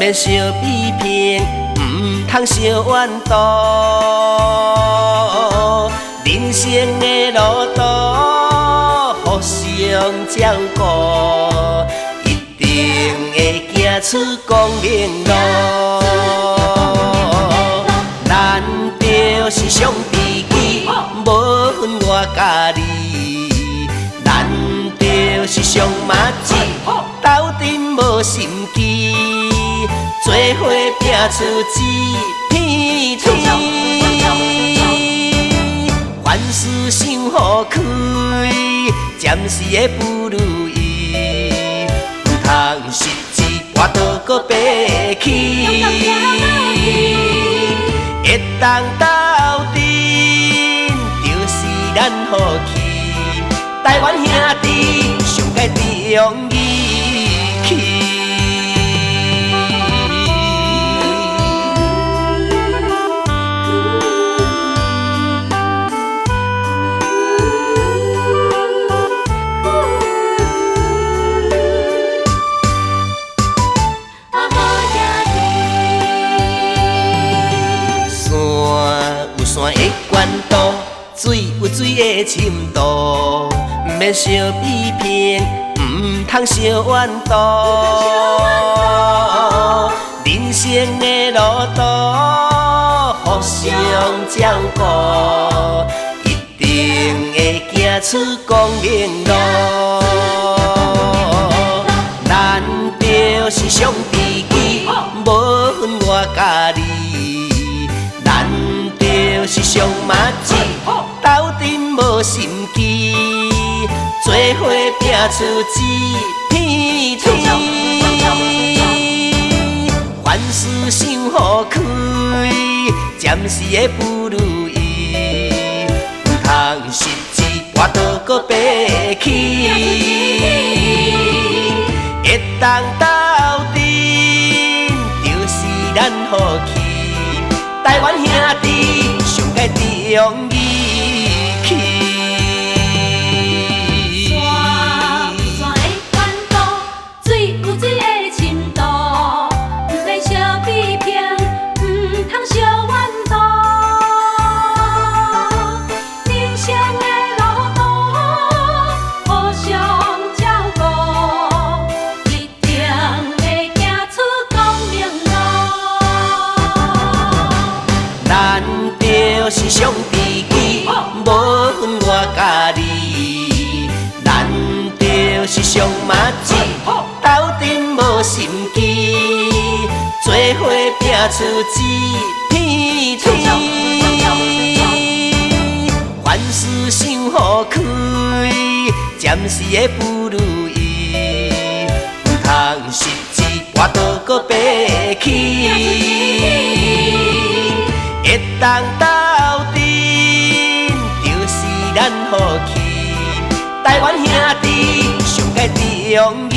免相比拼，唔通相怨妒。人生的路途，互相照顾，一定会行出光明路。咱就是上知己，无分我甲你。咱就是上麻子，斗阵无心机，做伙拼出一片天。凡事想好开，暂时的不如意，唔通失志跋倒搁爬起。会当斗阵，就是咱福气。台湾兄弟上该重义气。山的悬度，水有水的深度，唔免相比拼，唔通相怨妒。人生的路途，互相照顾，一定会行出光明路。咱就是上知己，无分我甲你。就是上麻子，斗阵无心机，做伙拼出一片天。凡事想好开，暂时的不如意，唔通失志跋倒搁爬起。会当斗阵，就是咱福气。台湾兄弟上该重义气。山的悬度，水有水的深度，唔免相比拼，唔通相怨妒。人生的路途，互相照顾，一定会行出光明路。咱就是上知己，无分我甲你。咱就是上麻子，斗阵无心机，做伙拼出一片天。凡事想好开，暂时的不如意，唔通失志跋倒搁爬起。会当斗阵，就是咱福气。台湾兄弟上该重